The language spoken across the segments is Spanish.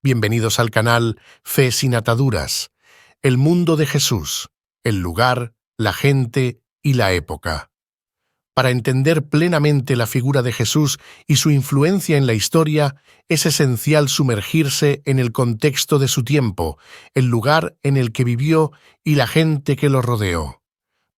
Bienvenidos al canal Fe sin Ataduras, el mundo de Jesús, el lugar, la gente y la época. Para entender plenamente la figura de Jesús y su influencia en la historia, es esencial sumergirse en el contexto de su tiempo, el lugar en el que vivió y la gente que lo rodeó.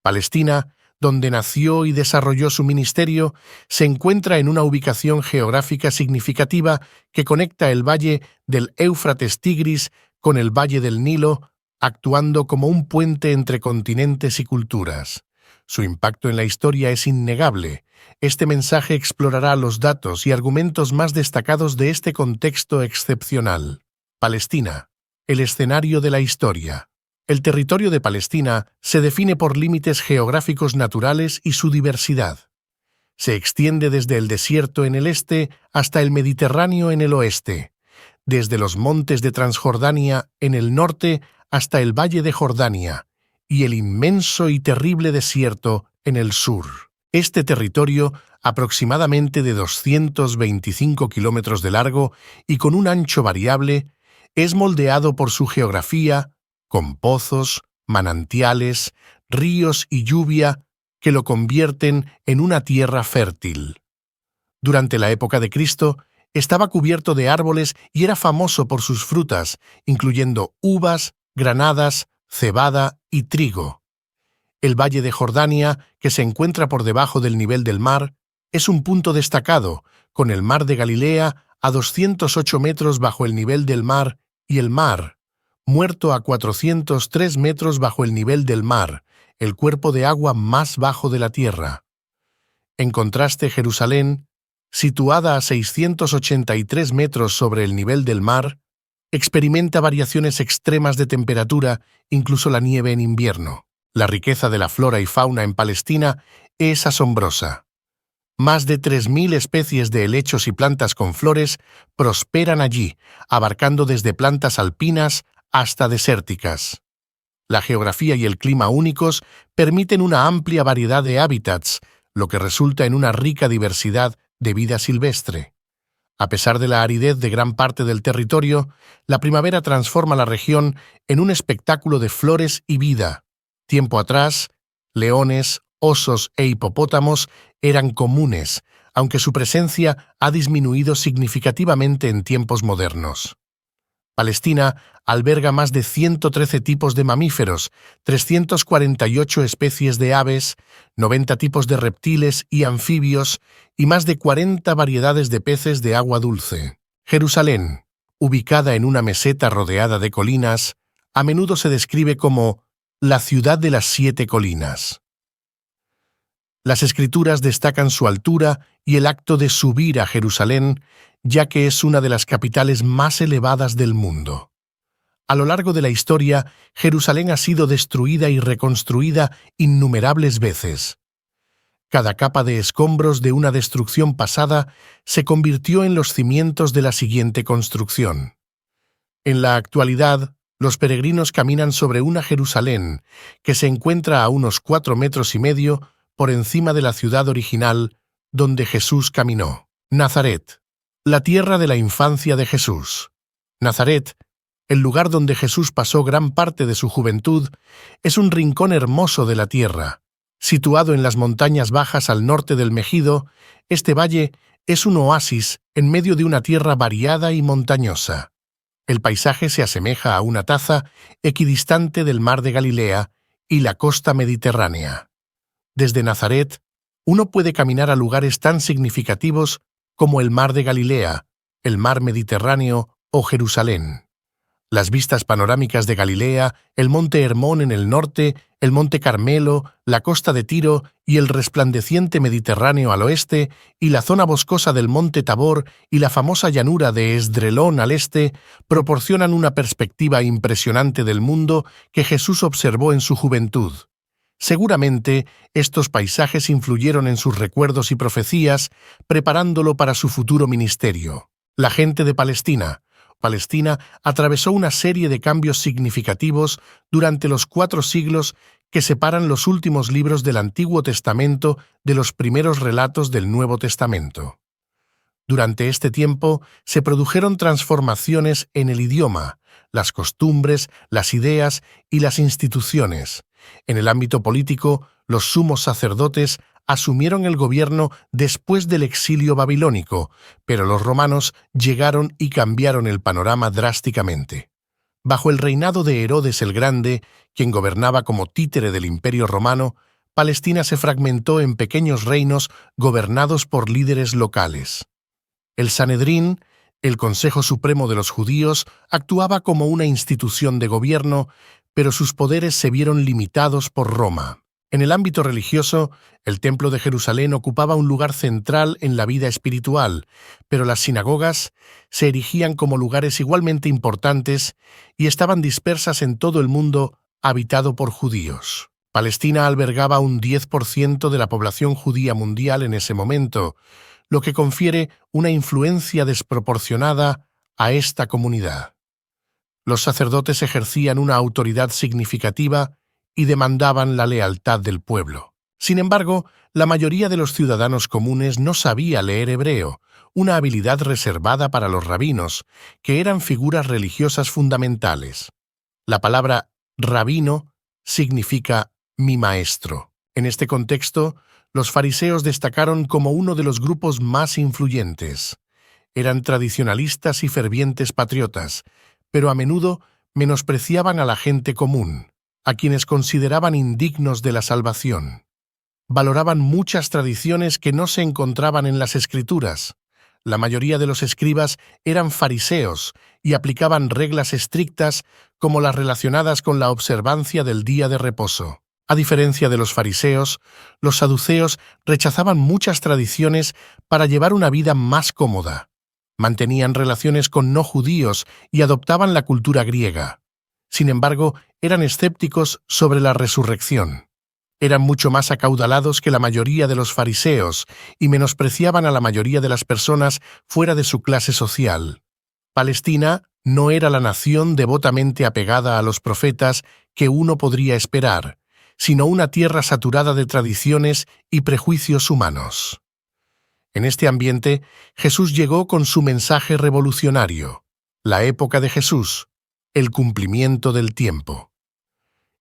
Palestina, donde nació y desarrolló su ministerio, se encuentra en una ubicación geográfica significativa que conecta el valle del Éufrates-Tigris con el valle del Nilo, actuando como un puente entre continentes y culturas. Su impacto en la historia es innegable. Este mensaje explorará los datos y argumentos más destacados de este contexto excepcional. Palestina, el escenario de la historia. El territorio de Palestina se define por límites geográficos naturales y su diversidad. Se extiende desde el desierto en el este hasta el Mediterráneo en el oeste, desde los montes de Transjordania en el norte hasta el Valle de Jordania y el inmenso y terrible desierto en el sur. Este territorio, aproximadamente de 225 kilómetros de largo y con un ancho variable, es moldeado por su geografía, con pozos, manantiales, ríos y lluvia que lo convierten en una tierra fértil. Durante la época de Cristo, estaba cubierto de árboles y era famoso por sus frutas, incluyendo uvas, granadas, cebada y trigo. El Valle de Jordania, que se encuentra por debajo del nivel del mar, es un punto destacado, con el mar de Galilea a 208 metros bajo el nivel del mar y el mar Muerto a 403 metros bajo el nivel del mar, el cuerpo de agua más bajo de la tierra. En contraste, Jerusalén, situada a 683 metros sobre el nivel del mar, experimenta variaciones extremas de temperatura, incluso la nieve en invierno. La riqueza de la flora y fauna en Palestina es asombrosa. Más de 3.000 especies de helechos y plantas con flores prosperan allí, abarcando desde plantas alpinas hasta desérticas. La geografía y el clima únicos permiten una amplia variedad de hábitats, lo que resulta en una rica diversidad de vida silvestre. A pesar de la aridez de gran parte del territorio, la primavera transforma la región en un espectáculo de flores y vida. Tiempo atrás, leones, osos e hipopótamos eran comunes, aunque su presencia ha disminuido significativamente en tiempos modernos. Palestina alberga más de 113 tipos de mamíferos, 348 especies de aves, 90 tipos de reptiles y anfibios y más de 40 variedades de peces de agua dulce. Jerusalén, ubicada en una meseta rodeada de colinas, a menudo se describe como la ciudad de las 7 colinas. Las Escrituras destacan su altura y el acto de subir a Jerusalén, ya que es una de las capitales más elevadas del mundo. A lo largo de la historia, Jerusalén ha sido destruida y reconstruida innumerables veces. Cada capa de escombros de una destrucción pasada se convirtió en los cimientos de la siguiente construcción. En la actualidad, los peregrinos caminan sobre una Jerusalén que se encuentra a unos 4,5 metros por encima de la ciudad original donde Jesús caminó. Nazaret, la tierra de la infancia de Jesús. Nazaret, el lugar donde Jesús pasó gran parte de su juventud, es un rincón hermoso de la tierra. Situado en las montañas bajas al norte del Megido, este valle es un oasis en medio de una tierra variada y montañosa. El paisaje se asemeja a una taza equidistante del mar de Galilea y la costa mediterránea. Desde Nazaret, uno puede caminar a lugares tan significativos como el mar de Galilea, el mar Mediterráneo o Jerusalén. Las vistas panorámicas de Galilea, el monte Hermón en el norte, el monte Carmelo, la costa de Tiro y el resplandeciente Mediterráneo al oeste, y la zona boscosa del monte Tabor y la famosa llanura de Esdrelón al este, proporcionan una perspectiva impresionante del mundo que Jesús observó en su juventud. Seguramente, estos paisajes influyeron en sus recuerdos y profecías, preparándolo para su futuro ministerio. La gente de Palestina atravesó una serie de cambios significativos durante los 4 siglos que separan los últimos libros del Antiguo Testamento de los primeros relatos del Nuevo Testamento. Durante este tiempo se produjeron transformaciones en el idioma, las costumbres, las ideas y las instituciones. En el ámbito político, los sumos sacerdotes asumieron el gobierno después del exilio babilónico, pero los romanos llegaron y cambiaron el panorama drásticamente. Bajo el reinado de Herodes el Grande, quien gobernaba como títere del Imperio Romano, Palestina se fragmentó en pequeños reinos gobernados por líderes locales. El Sanedrín, el Consejo Supremo de los Judíos, actuaba como una institución de gobierno, pero sus poderes se vieron limitados por Roma. En el ámbito religioso, el Templo de Jerusalén ocupaba un lugar central en la vida espiritual, pero las sinagogas se erigían como lugares igualmente importantes y estaban dispersas en todo el mundo habitado por judíos. Palestina albergaba un 10% de la población judía mundial en ese momento, lo que confiere una influencia desproporcionada a esta comunidad. Los sacerdotes ejercían una autoridad significativa y demandaban la lealtad del pueblo. Sin embargo, la mayoría de los ciudadanos comunes no sabía leer hebreo, una habilidad reservada para los rabinos, que eran figuras religiosas fundamentales. La palabra rabino significa mi maestro. En este contexto, los fariseos destacaron como uno de los grupos más influyentes. Eran tradicionalistas y fervientes patriotas, pero a menudo menospreciaban a la gente común, a quienes consideraban indignos de la salvación. Valoraban muchas tradiciones que no se encontraban en las Escrituras. La mayoría de los escribas eran fariseos y aplicaban reglas estrictas como las relacionadas con la observancia del día de reposo. A diferencia de los fariseos, los saduceos rechazaban muchas tradiciones para llevar una vida más cómoda. Mantenían relaciones con no judíos y adoptaban la cultura griega. Sin embargo, eran escépticos sobre la resurrección. Eran mucho más acaudalados que la mayoría de los fariseos y menospreciaban a la mayoría de las personas fuera de su clase social. Palestina no era la nación devotamente apegada a los profetas que uno podría esperar, sino una tierra saturada de tradiciones y prejuicios humanos. En este ambiente, Jesús llegó con su mensaje revolucionario: la época de Jesús, el cumplimiento del tiempo.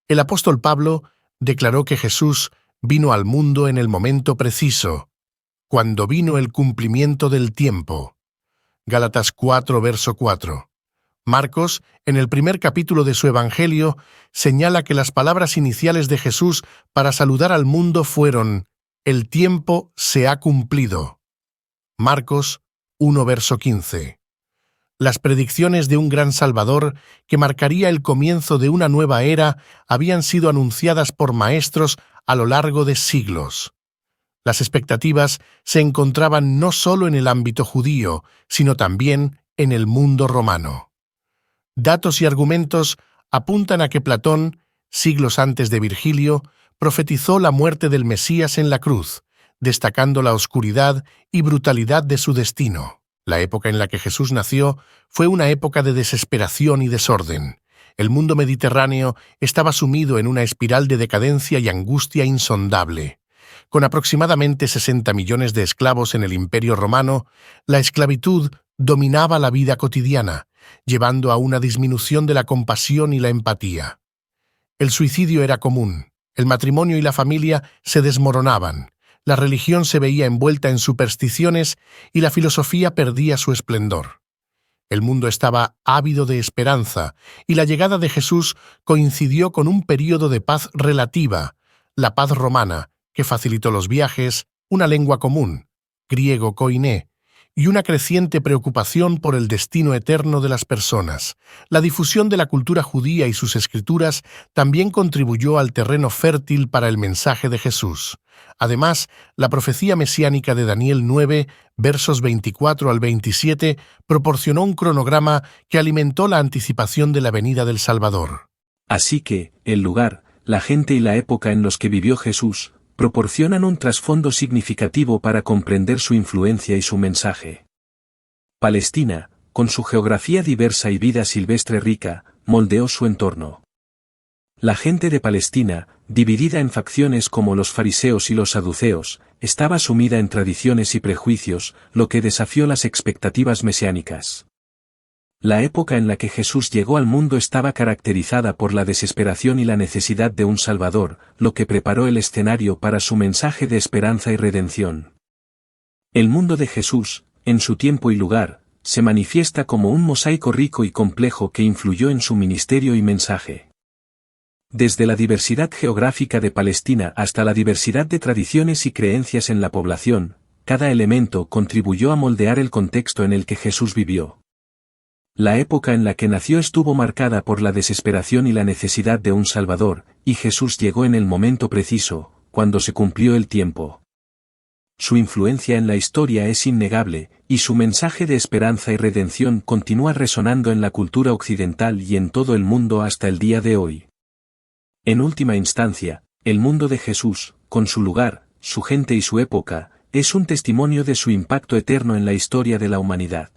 El apóstol Pablo declaró que Jesús vino al mundo en el momento preciso, cuando vino el cumplimiento del tiempo. Gálatas 4, verso 4. Marcos, en el primer capítulo de su Evangelio, señala que las palabras iniciales de Jesús para saludar al mundo fueron: el tiempo se ha cumplido. Marcos 1, verso 15. Las predicciones de un gran Salvador que marcaría el comienzo de una nueva era habían sido anunciadas por maestros a lo largo de siglos. Las expectativas se encontraban no solo en el ámbito judío, sino también en el mundo romano. Datos y argumentos apuntan a que Platón, siglos antes de Virgilio, profetizó la muerte del Mesías en la cruz, destacando la oscuridad y brutalidad de su destino. La época en la que Jesús nació fue una época de desesperación y desorden. El mundo mediterráneo estaba sumido en una espiral de decadencia y angustia insondable. Con aproximadamente 60 millones de esclavos en el Imperio Romano, la esclavitud dominaba la vida cotidiana, llevando a una disminución de la compasión y la empatía. El suicidio era común, el matrimonio y la familia se desmoronaban, la religión se veía envuelta en supersticiones y la filosofía perdía su esplendor. El mundo estaba ávido de esperanza y la llegada de Jesús coincidió con un período de paz relativa, la paz romana, que facilitó los viajes, una lengua común, griego koiné, y una creciente preocupación por el destino eterno de las personas. La difusión de la cultura judía y sus escrituras también contribuyó al terreno fértil para el mensaje de Jesús. Además, la profecía mesiánica de Daniel 9, versos 24 al 27, proporcionó un cronograma que alimentó la anticipación de la venida del Salvador. Así que, el lugar, la gente y la época en los que vivió Jesús proporcionan un trasfondo significativo para comprender su influencia y su mensaje. Palestina, con su geografía diversa y vida silvestre rica, moldeó su entorno. La gente de Palestina, dividida en facciones como los fariseos y los saduceos, estaba sumida en tradiciones y prejuicios, lo que desafió las expectativas mesiánicas. La época en la que Jesús llegó al mundo estaba caracterizada por la desesperación y la necesidad de un Salvador, lo que preparó el escenario para su mensaje de esperanza y redención. El mundo de Jesús, en su tiempo y lugar, se manifiesta como un mosaico rico y complejo que influyó en su ministerio y mensaje. Desde la diversidad geográfica de Palestina hasta la diversidad de tradiciones y creencias en la población, cada elemento contribuyó a moldear el contexto en el que Jesús vivió. La época en la que nació estuvo marcada por la desesperación y la necesidad de un Salvador, y Jesús llegó en el momento preciso, cuando se cumplió el tiempo. Su influencia en la historia es innegable, y su mensaje de esperanza y redención continúa resonando en la cultura occidental y en todo el mundo hasta el día de hoy. En última instancia, el mundo de Jesús, con su lugar, su gente y su época, es un testimonio de su impacto eterno en la historia de la humanidad.